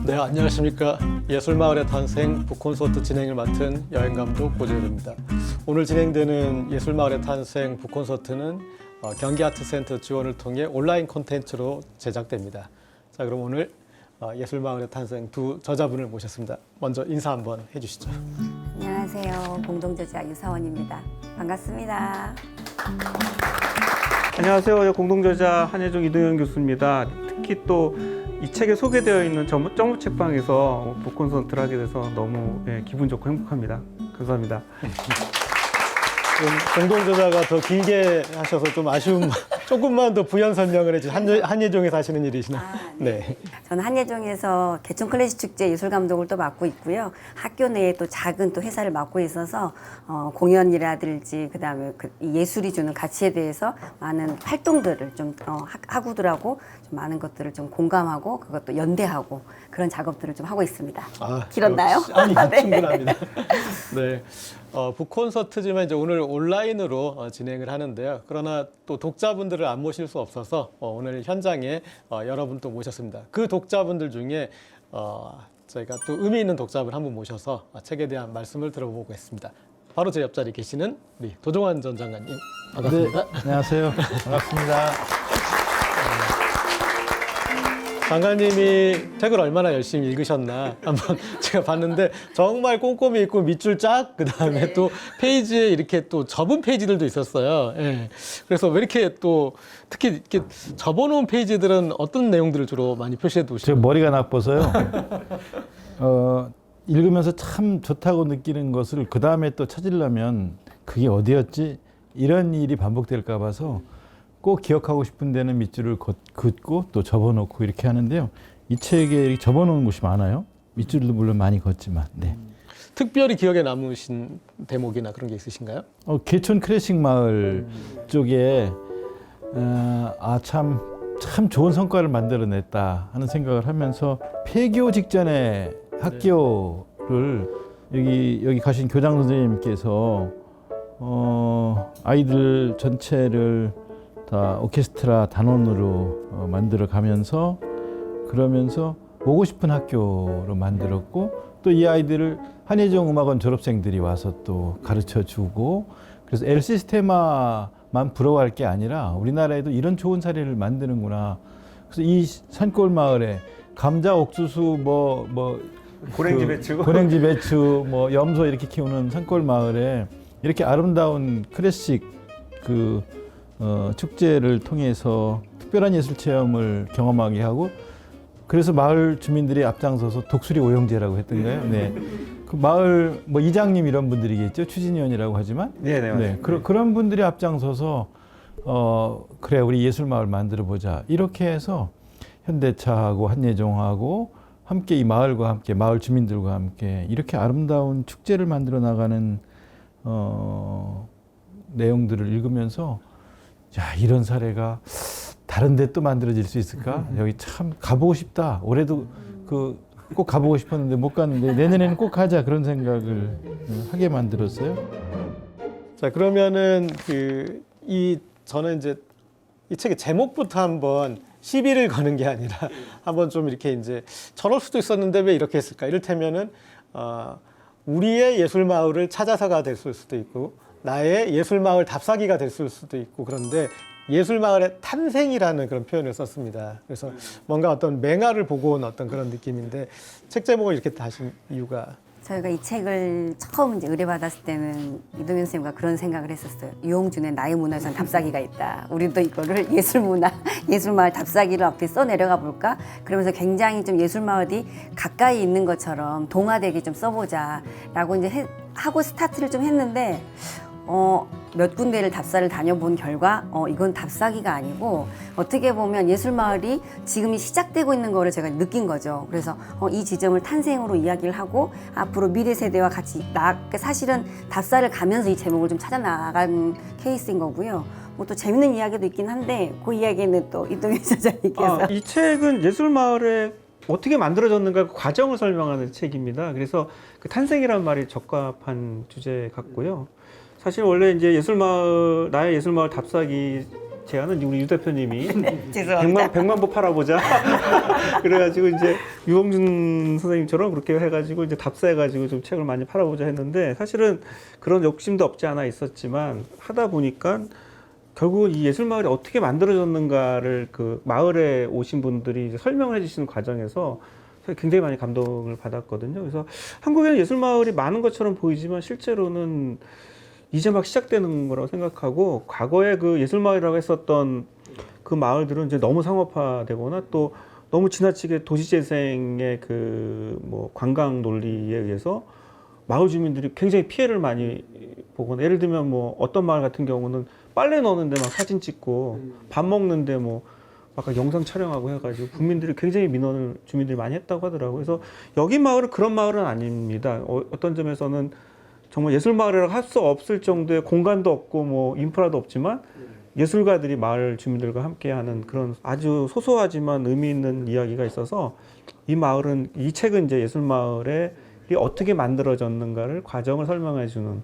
네, 안녕하십니까. 예술마을의 탄생 북콘서트 진행을 맡은 여행감독 고재열입니다. 오늘 진행되는 예술마을의 탄생 북콘서트는 경기아트센터 지원을 통해 온라인 콘텐츠로 제작됩니다. 자, 그럼 오늘 예술마을의 탄생 두 저자분을 모셨습니다. 먼저 인사 한번 해주시죠. 안녕하세요. 공동저자 유사원입니다. 반갑습니다. 안녕하세요. 공동저자 한혜종 이동현 교수입니다. 특히 또 이 책에 소개되어 있는 점무책방에서 북콘서트를 하게 돼서 너무 기분 좋고 행복합니다. 감사합니다. 공동저자가 더 길게 하셔서 좀 아쉬운 조금만 더 부연 설명을 해주세요. 한예종에서 하시는 일이시나요? 네. 저는 한예종에서 개천 클래식 축제 예술 감독을 또 맡고 있고요. 학교 내에 또 작은 또 회사를 맡고 있어서 공연이라든지 그다음에 이 예술이 주는 가치에 대해서 많은 활동들을 좀 학우들하고 좀 많은 것들을 좀 공감하고 그것도 연대하고 그런 작업들을 좀 하고 있습니다. 길었나요? 아니, 네. 충분합니다. 네. 북콘서트지만 이제 오늘 온라인으로 진행을 하는데요. 그러나 또 독자분들을 안 모실 수 없어서 오늘 현장에 여러분 또 모셨습니다. 그 독자분들 중에 저희가 또 의미 있는 독자분 한 분 모셔서 책에 대한 말씀을 들어보겠습니다. 바로 제 옆자리에 계시는 우리 도종환 전 장관님. 반갑습니다. 네, 안녕하세요. 반갑습니다. 장관님이 책을 얼마나 열심히 읽으셨나 한번 제가 봤는데 정말 꼼꼼히 읽고 밑줄 쫙 그다음에 또 페이지에 이렇게 또 접은 페이지들도 있었어요. 예. 그래서 왜 이렇게 또 특히 이렇게 접어놓은 페이지들은 어떤 내용들을 주로 많이 표시해 두시나요? 제가 머리가 나빠서요. 읽으면서 참 좋다고 느끼는 것을 그 다음에 또 찾으려면 그게 어디였지? 이런 일이 반복될까 봐서 꼭 기억하고 싶은 데는 밑줄을 긋고 또 접어놓고 이렇게 하는데요. 이 책에 이렇게 접어놓은 곳이 많아요. 밑줄도 물론 많이 걷지만. 네. 특별히 기억에 남으신 대목이나 그런 게 있으신가요? 개천 클래식 마을 쪽에 참 좋은 성과를 만들어냈다 하는 생각을 하면서 폐교 직전에 학교를 여기 가신 교장 선생님께서 아이들 전체를 다 오케스트라 단원으로 만들어 가면서 그러면서 오고 싶은 학교로 만들었고 또 이 아이들을 한예종 음악원 졸업생들이 와서 또 가르쳐 주고 그래서 엘 시스테마만 부러워할 게 아니라 우리나라에도 이런 좋은 사례를 만드는구나. 그래서 이 산골 마을에 감자, 옥수수, 고랭지 배추, 고랭지 배추, 염소 이렇게 키우는 산골 마을에 이렇게 아름다운 클래식 축제를 통해서 특별한 예술 체험을 경험하게 하고 그래서 마을 주민들이 앞장서서 독수리 오영제라고 했던가요? 네. 그 마을 이장님 이런 분들이겠죠. 추진위원이라고 하지만. 네. 그런 분들이 앞장서서 그래 우리 예술 마을 만들어 보자. 이렇게 해서 현대차하고 한예종하고 함께 이 마을과 함께 마을 주민들과 함께 이렇게 아름다운 축제를 만들어 나가는 내용들을 읽으면서 야, 이런 사례가 다른 데 또 만들어질 수 있을까? 여기 참 가보고 싶다. 올해도 꼭 가보고 싶었는데 못 갔는데 내년에는 꼭 가자. 그런 생각을 하게 만들었어요. 자, 그러면은 저는 이제 이 책의 제목부터 한번 시비를 거는 게 아니라 한번 좀 이렇게 이제 저럴 수도 있었는데 왜 이렇게 했을까? 이를테면은 우리의 예술 마을을 찾아서가 될 수도 있고 나의 예술 마을 답사기가 될 수도 있고 그런데 예술 마을의 탄생이라는 그런 표현을 썼습니다. 그래서 뭔가 어떤 맹아를 보고 온 어떤 그런 느낌인데 책 제목을 이렇게 다신 이유가 저희가 이 책을 처음 이제 의뢰받았을 때는 이동현 선생님과 그런 생각을 했었어요. 유홍준의 나의 문화유산 답사기가 있다. 우리도 이거를 예술마을 답사기를 어떻게 써내려가 볼까? 그러면서 굉장히 좀 예술마을이 가까이 있는 것처럼 동화되게 좀 써보자라고 이제 하고 스타트를 좀 했는데 몇 군데를 답사를 다녀본 결과 이건 답사기가 아니고 어떻게 보면 예술마을이 지금이 시작되고 있는 거를 제가 느낀 거죠. 그래서 이 지점을 탄생으로 이야기를 하고 앞으로 미래 세대와 같이 사실은 답사를 가면서 이 제목을 좀 찾아 나간 케이스인 거고요. 또 재밌는 이야기도 있긴 한데 그 이야기는 또 이동현 저자님께서 이 책은 예술마을에 어떻게 만들어졌는가 그 과정을 설명하는 책입니다. 그래서 그 탄생이라는 말이 적합한 주제 같고요. 사실 원래 이제 나의 예술마을 답사기 제안은 우리 유 대표님이 죄송합니다. 100만 부 팔아보자. 그래가지고 이제 유홍준 선생님처럼 그렇게 해가지고 이제 답사해가지고 좀 책을 많이 팔아보자 했는데 사실은 그런 욕심도 없지 않아 있었지만 하다 보니까 결국은 이 예술마을이 어떻게 만들어졌는가를 그 마을에 오신 분들이 이제 설명을 해주시는 과정에서 굉장히 많이 감동을 받았거든요. 그래서 한국에는 예술마을이 많은 것처럼 보이지만 실제로는 이제 막 시작되는 거라고 생각하고 과거에 그 예술마을이라고 했었던 그 마을들은 이제 너무 상업화되거나 또 너무 지나치게 도시재생의 그 뭐 관광 논리에 의해서 마을 주민들이 굉장히 피해를 많이 보거나 예를 들면 뭐 어떤 마을 같은 경우는 빨래 넣는데 막 사진 찍고 밥 먹는데 뭐 아까 영상 촬영하고 해가지고 국민들이 굉장히 민원을 주민들이 많이 했다고 하더라고요. 그래서 여기 마을은 그런 마을은 아닙니다. 어떤 점에서는 정말 예술 마을이라고 할 수 없을 정도의 공간도 없고 뭐 인프라도 없지만 예술가들이 마을 주민들과 함께하는 그런 아주 소소하지만 의미 있는 이야기가 있어서 이 마을은 이 책은 이제 예술 마을에 어떻게 만들어졌는가를 과정을 설명해주는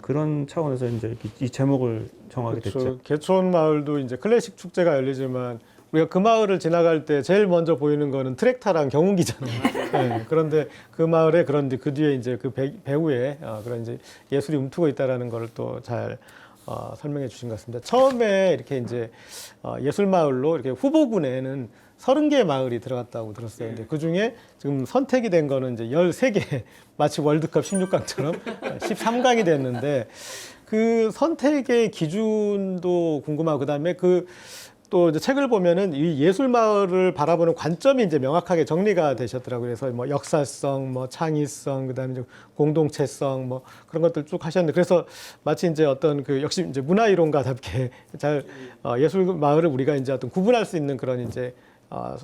그런 차원에서 이제 이 제목을 정하게 됐죠. 개촌 마을도 이제 클래식 축제가 열리지만 우리가 그 마을을 지나갈 때 제일 먼저 보이는 거는 트랙타랑 경운기잖아요. 네, 그런데 그 마을에 그런데 그 뒤에 이제 그 배후에 그런 이제 예술이 움트고 있다라는 걸 또 잘 설명해 주신 것 같습니다. 처음에 이렇게 이제 예술 마을로 이렇게 후보군에는 30개의 마을이 들어갔다고 들었어요. 근데 그 중에 지금 선택이 된 거는 이제 13개, 마치 월드컵 16강처럼 13강이 됐는데 그 선택의 기준도 궁금하고 그다음에 또 이제 책을 보면은 이 예술 마을을 바라보는 관점이 이제 명확하게 정리가 되셨더라고요. 그래서 뭐 역사성, 뭐 창의성, 그다음에 이제 공동체성, 뭐 그런 것들 쭉 하셨는데 그래서 마치 이제 어떤 그 역시 이제 문화 이론가답게 잘 예술 마을을 우리가 이제 어떤 구분할 수 있는 그런 이제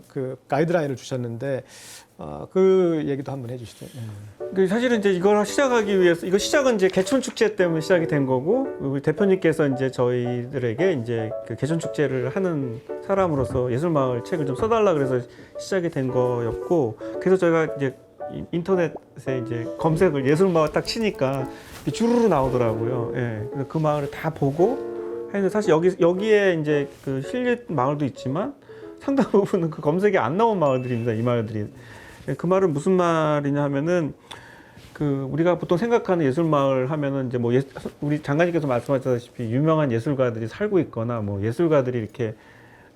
그 가이드라인을 주셨는데 그 얘기도 한번 해주시죠. 그 사실은 이제 이걸 시작하기 위해서 이거 시작은 이제 개촌 축제 때문에 시작이 된 거고 우리 대표님께서 이제 저희들에게 이제 그 개촌 축제를 하는 사람으로서 예술마을 책을 좀 써달라 그래서 시작이 된 거였고 그래서 저희가 이제 인터넷에 이제 검색을 예술마을 딱 치니까 주르르 나오더라고요. 예. 그래서 그 마을을 다 보고 했는데 사실 여기에 이제 그 실린 마을도 있지만 상당 부분은 그 검색에 안 나온 마을들입니다. 이 마을들이. 그 말은 무슨 말이냐 하면은 그 우리가 보통 생각하는 예술 마을 하면은 이제 뭐 우리 장관님께서 말씀하셨다시피 유명한 예술가들이 살고 있거나 뭐 예술가들이 이렇게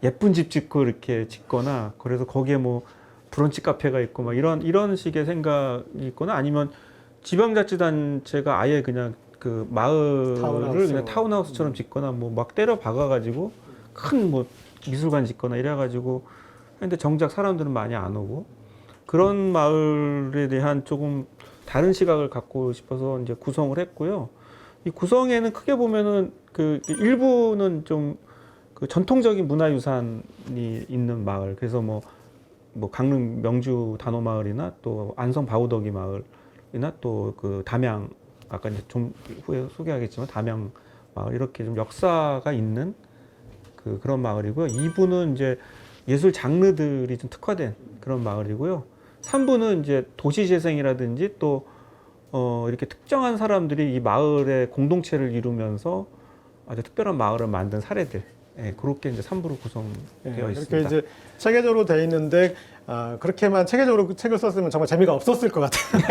예쁜 집 짓고 이렇게 짓거나 그래서 거기에 뭐 브런치 카페가 있고 막 이런 식의 생각이 있거나 아니면 지방자치단체가 아예 그냥 그 마을을 그냥 타운하우스처럼 짓거나 뭐 막 때려 박아가지고 큰 뭐 미술관 짓거나 이래가지고 근데 정작 사람들은 많이 안 오고 그런 마을에 대한 조금 다른 시각을 갖고 싶어서 이제 구성을 했고요. 이 구성에는 크게 보면은 그 일부는 좀 그 전통적인 문화유산이 있는 마을. 그래서 뭐 강릉 명주 단오마을이나 또 안성 바우더기 마을이나 또 그 담양 아까 이제 좀 후에 소개하겠지만 담양 마을 이렇게 좀 역사가 있는 그런 마을이고요. 2부는 이제 예술 장르들이 좀 특화된 그런 마을이고요. 3부는 이제 도시재생이라든지 또 이렇게 특정한 사람들이 이 마을의 공동체를 이루면서 아주 특별한 마을을 만든 사례들. 예, 그렇게 이제 3부로 구성되어 있습니다. 이렇게 이제 체계적으로 돼 있는데 그렇게만 체계적으로 그 책을 썼으면 정말 재미가 없었을 것 같아요.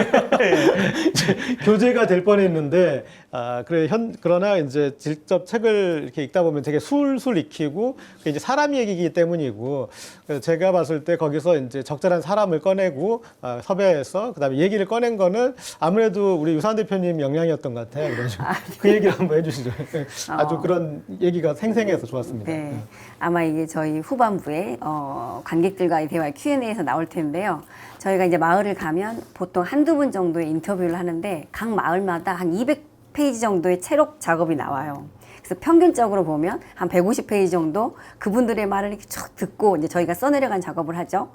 교재가 될 뻔했는데 그러나 이제 직접 책을 이렇게 읽다 보면 되게 술술 익히고 그게 이제 사람 얘기이기 때문이고 그래서 제가 봤을 때 거기서 이제 적절한 사람을 꺼내고 섭외해서 그다음에 얘기를 꺼낸 거는 아무래도 우리 유산 대표님 역량이었던 것 같아요. 그래서 그 얘기를 한번 해주시죠. 아주 그런 얘기가 생생해서 좋았습니다. 네, 아마 이게 저희 후반부에 관객들과의 대화 Q&A에서 나올 텐데요. 저희가 이제 마을을 가면 보통 한두 분 정도의 인터뷰를 하는데 각 마을마다 한 200페이지 정도의 체록 작업이 나와요. 그래서 평균적으로 보면 한 150페이지 정도 그분들의 말을 이렇게 쭉 듣고 이제 저희가 써내려간 작업을 하죠.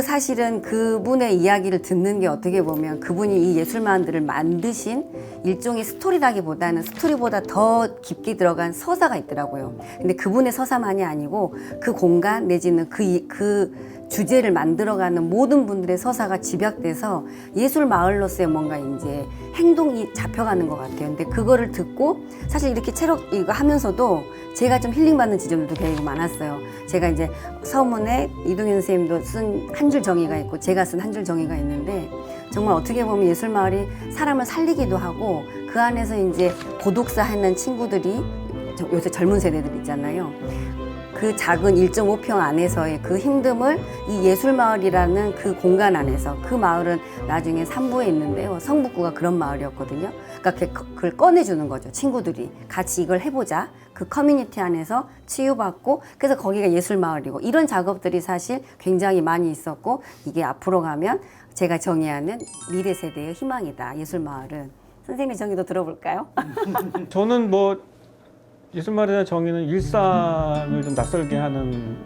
사실은 그분의 이야기를 듣는 게 어떻게 보면 그분이 이 예술만들을 만드신 일종의 스토리라기보다는 스토리보다 더 깊게 들어간 서사가 있더라고요. 근데 그분의 서사만이 아니고 그 공간 내지는 그 주제를 만들어가는 모든 분들의 서사가 집약돼서 예술 마을로서의 뭔가 이제 행동이 잡혀가는 것 같아요. 근데 그거를 듣고 사실 이렇게 체력 이거 하면서도 제가 좀 힐링받는 지점들도 굉장히 많았어요. 제가 이제 서문에 이동현 선생님도 쓴 한 줄 정의가 있고 제가 쓴 한 줄 정의가 있는데 정말 어떻게 보면 예술 마을이 사람을 살리기도 하고 그 안에서 이제 고독사 하는 친구들이 요새 젊은 세대들 있잖아요. 그 작은 1.5평 안에서의 그 힘듦을 이 예술마을이라는 그 공간 안에서 그 마을은 나중에 삼부에 있는데요. 성북구가 그런 마을이었거든요. 그러니까 그걸 꺼내주는 거죠. 친구들이 같이 이걸 해보자. 그 커뮤니티 안에서 치유받고 그래서 거기가 예술마을이고 이런 작업들이 사실 굉장히 많이 있었고 이게 앞으로 가면 제가 정의하는 미래 세대의 희망이다. 예술마을은. 선생님의 정의도 들어볼까요? 저는 뭐 예술마을에 대한 정의는 일상을 좀 낯설게 하는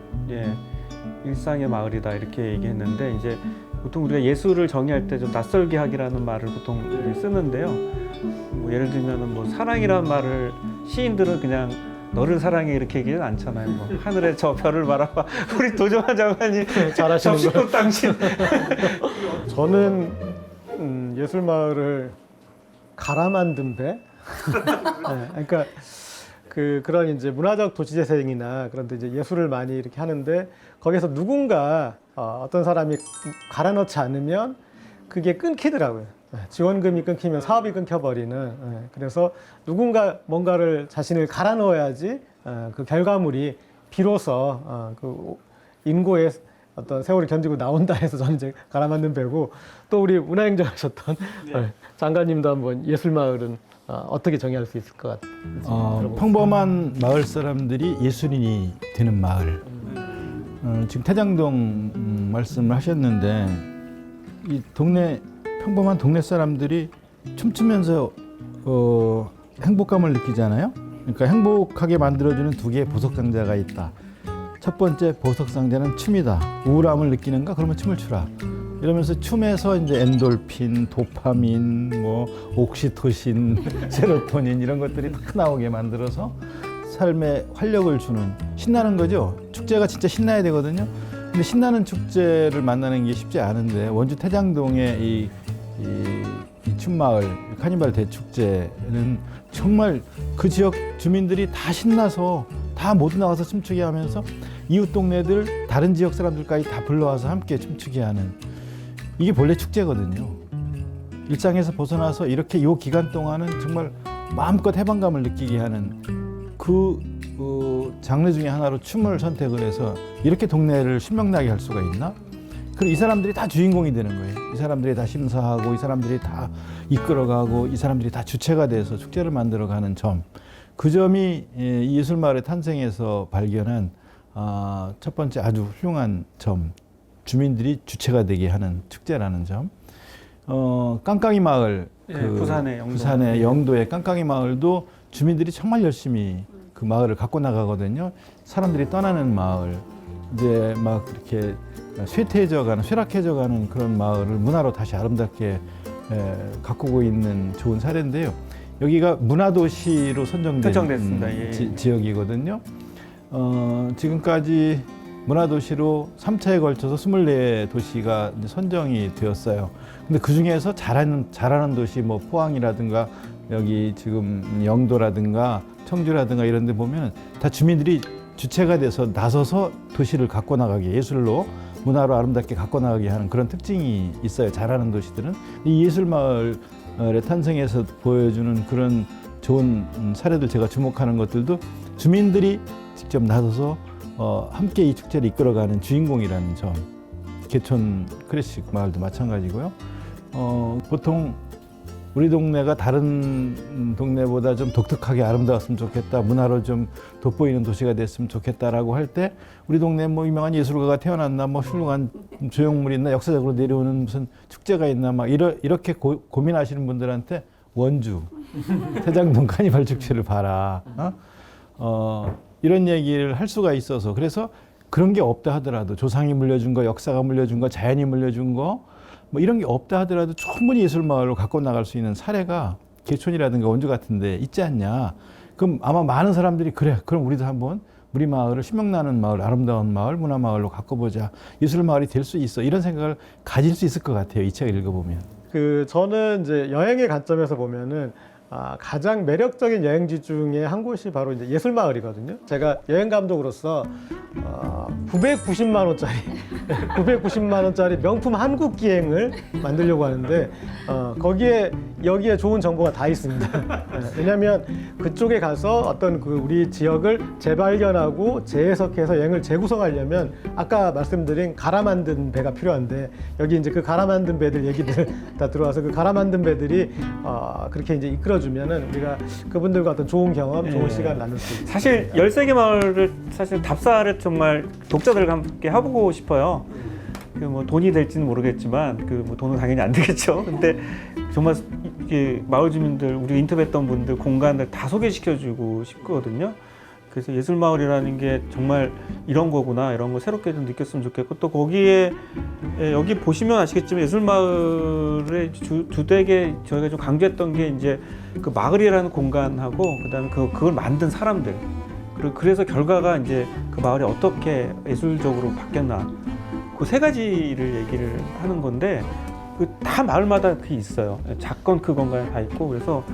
일상의 마을이다 이렇게 얘기했는데 이제 보통 우리가 예술을 정의할 때 좀 낯설게 하기라는 말을 보통 쓰는데요. 뭐 예를 들면은 뭐 사랑이라는 말을 시인들은 그냥 너를 사랑해 이렇게 얘기는 않잖아요. 뭐 하늘에 저 별을 바라봐 우리 도정환 장관이 잘하시는 접시꽃 당신 저는 예술마을을 갈아 만든 배. 네, 그러니까 그런 이제 문화적 도시재생이나 그런 데 이제 예술을 많이 이렇게 하는데 거기서 누군가 어떤 사람이 갈아 넣지 않으면 그게 끊기더라고요. 지원금이 끊기면 사업이 끊겨버리는. 그래서 누군가 뭔가를 자신을 갈아 넣어야지 그 결과물이 비로소 그 인고의 어떤 세월을 견디고 나온다 해서 저는 이제 갈아 만든 배고 또 우리 문화행정 하셨던 장관님도 한번 예술마을은 어떻게 정의할 수 있을 것 같아요? 평범한 마을 사람들이 예술인이 되는 마을. 지금 태장동 말씀을 하셨는데 이 평범한 동네 사람들이 춤추면서 행복감을 느끼잖아요. 그러니까 행복하게 만들어주는 두 개의 보석 상자가 있다. 첫 번째 보석 상자는 춤이다. 우울함을 느끼는가? 그러면 춤을 추라. 이러면서 춤에서 이제 엔돌핀, 도파민, 뭐 옥시토신, 세로토닌 이런 것들이 다 나오게 만들어서 삶에 활력을 주는 신나는 거죠. 축제가 진짜 신나야 되거든요. 근데 신나는 축제를 만나는 게 쉽지 않은데 원주 태장동의 이 춤마을 카니발 대축제는 정말 그 지역 주민들이 다 신나서 다 모두 나와서 춤추게 하면서 이웃 동네들 다른 지역 사람들까지 다 불러와서 함께 춤추게 하는 이게 본래 축제거든요. 일상에서 벗어나서 이렇게 이 기간 동안은 정말 마음껏 해방감을 느끼게 하는 그 장르 중에 하나로 춤을 선택을 해서 이렇게 동네를 신명나게 할 수가 있나? 그리고 이 사람들이 다 주인공이 되는 거예요. 이 사람들이 다 심사하고 이 사람들이 다 이끌어가고 이 사람들이 다 주체가 돼서 축제를 만들어가는 점. 그 점이 이 예술마을의 탄생에서 발견한 첫 번째 아주 훌륭한 점. 주민들이 주체가 되게 하는 축제라는 점. 깡깡이 마을, 부산의 영도의 깡깡이 마을도 주민들이 정말 열심히 그 마을을 갖고 나가거든요. 사람들이 떠나는 마을, 이제 막 이렇게 쇠락해져가는 그런 마을을 문화로 다시 아름답게 가꾸고 있는 좋은 사례인데요. 여기가 문화도시로 선정된 지역이거든요. 지금까지 문화도시로 3차에 걸쳐서 24도시가 선정이 되었어요. 근데 그 중에서 잘하는 도시, 뭐 포항이라든가 여기 지금 영도라든가 청주라든가 이런 데 보면 다 주민들이 주체가 돼서 나서서 도시를 갖고 나가게 예술로 문화로 아름답게 갖고 나가게 하는 그런 특징이 있어요. 잘하는 도시들은. 이 예술마을의 탄생에서 보여주는 그런 좋은 사례들 제가 주목하는 것들도 주민들이 직접 나서서 함께 이 축제를 이끌어가는 주인공이라는 점. 개촌 클래식 마을도 마찬가지고요. 보통 우리 동네가 다른 동네보다 좀 독특하게 아름다웠으면 좋겠다, 문화로 좀 돋보이는 도시가 됐으면 좋겠다라고 할 때 우리 동네에 뭐 유명한 예술가가 태어났나, 뭐 훌륭한 조형물이 있나, 역사적으로 내려오는 무슨 축제가 있나, 막 이렇게 고민하시는 분들한테 원주 태장동 카니발 축제를 봐라. 이런 얘기를 할 수가 있어서 그래서 그런 게 없다 하더라도 조상이 물려준 거, 역사가 물려준 거, 자연이 물려준 거 뭐 이런 게 없다 하더라도 충분히 예술마을로 갖고 나갈 수 있는 사례가 개촌이라든가 원주 같은 데 있지 않냐. 그럼 아마 많은 사람들이 그래, 그럼 우리도 한번 우리 마을을 신명나는 마을, 아름다운 마을, 문화 마을로 바꿔보자. 예술 마을이 될 수 있어. 이런 생각을 가질 수 있을 것 같아요. 이 책을 읽어보면. 저는 이제 여행의 관점에서 보면은 가장 매력적인 여행지 중에 한 곳이 바로 이제 예술마을이거든요. 제가 여행 감독으로서 990만 원짜리 990만 원짜리 명품 한국 기행을 만들려고 하는데 여기에 좋은 정보가 다 있습니다. 왜냐하면 그쪽에 가서 어떤 우리 지역을 재발견하고 재해석해서 여행을 재구성하려면 아까 말씀드린 갈아 만든 배가 필요한데 여기 이제 그 갈아 만든 배들 얘기들 다 들어와서 그 갈아 만든 배들이 그렇게 이제 이끌어주면은 우리가 그분들과 어떤 좋은 경험, 좋은 시간 나눌 수 있습니다. 사실 13개 마을을 사실 답사를 정말 독자들과 함께 해보고 싶어요. 뭐 돈이 될지는 모르겠지만 뭐 돈은 당연히 안 되겠죠. 근데 정말 이게 마을 주민들, 우리 인터뷰했던 분들 공간을 다 소개시켜주고 싶거든요. 그래서 예술마을이라는 게 정말 이런 거구나, 이런 거 새롭게 좀 느꼈으면 좋겠고, 또 거기에 여기 보시면 아시겠지만 예술마을의 주되게 저희가 좀 강조했던 게 이제 그 마을이라는 공간하고 그다음에 그걸 만든 사람들, 그리고 그래서 결과가 이제 그 마을이 어떻게 예술적으로 바뀌었나, 그 세 가지를 얘기를 하는 건데 다 마을마다 그게 있어요. 작건 그 공간에 다 있고 그래서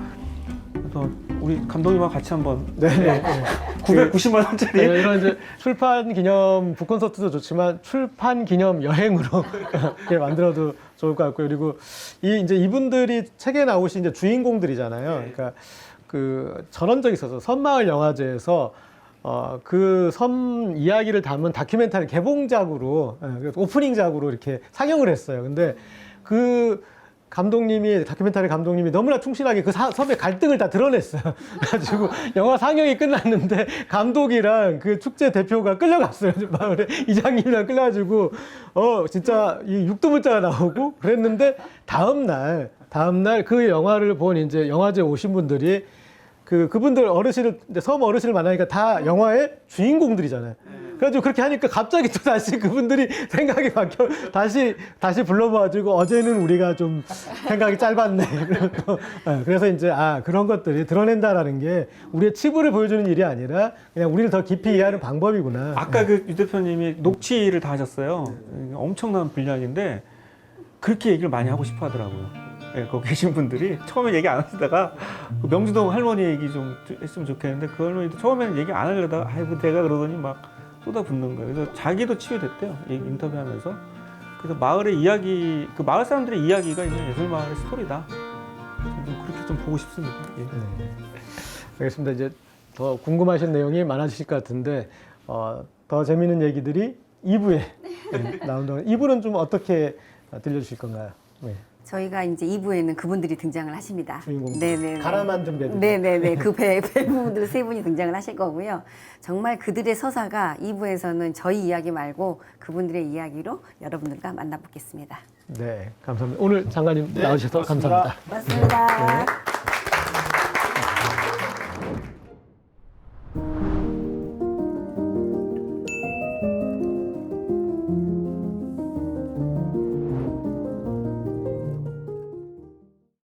우리 감독님하고 같이 한번 네. 990만 원짜리 이런 이제 출판 기념 북콘서트도 좋지만 출판 기념 여행으로 이렇게 만들어도 좋을 것 같고요. 그리고 이제 이분들이 책에 나오신 이제 주인공들이잖아요. 그러니까 저런 적이 있어서 섬마을 영화제에서 그 섬 이야기를 담은 다큐멘터리 개봉작으로 오프닝작으로 이렇게 상영을 했어요. 근데 다큐멘터리 감독님이 너무나 충실하게 그 섬의 갈등을 다 드러냈어요. 그래가지고 영화 상영이 끝났는데 감독이랑 그 축제 대표가 끌려갔어요. 마을에 이장님이랑 끌려가지고 진짜 이 육두문자가 나오고 그랬는데 다음날 그 영화를 본 이제 영화제 오신 분들이 그분들 섬 어르신을 만나니까 다 영화의 주인공들이잖아요. 그래가지고 그렇게 하니까 갑자기 또 다시 그분들이 생각이 바뀌어 다시 불러봐가지고 어제는 우리가 좀 생각이 짧았네. 그래서 이제 그런 것들이 드러낸다라는 게 우리의 치부를 보여주는 일이 아니라 그냥 우리를 더 깊이 이해하는 방법이구나. 아까 유 대표님이 녹취를 다 하셨어요. 엄청난 분량인데 그렇게 얘기를 많이 하고 싶어 하더라고요. 네, 거기 계신 분들이 처음에 얘기 안 하시다가 명주동 할머니 얘기 좀 했으면 좋겠는데 그 할머니도 처음에는 얘기 안 하려다가 내가 그러더니 막 쏟아붓는 거예요. 그래서 자기도 치유됐대요. 인터뷰하면서. 그래서 마을의 이야기, 그 마을 사람들의 이야기가 이제 예술마을의 스토리다. 좀 그렇게 좀 보고 싶습니다. 예. 네. 알겠습니다. 이제 더 궁금하신 내용이 많아지실 것 같은데 더 재미있는 얘기들이 2부에 나온다면 2부는 좀 어떻게 들려주실 건가요? 네. 저희가 이제 2부에는 그분들이 등장을 하십니다. 주인공들. 네네. 갈아 만든 배들. 네네네. 그 배우분들 세 분이 등장을 하실 거고요. 정말 그들의 서사가 2부에서는 저희 이야기 말고 그분들의 이야기로 여러분들과 만나보겠습니다. 네, 감사합니다. 오늘 장관님 나오셔서 감사합니다. 고맙습니다. 네.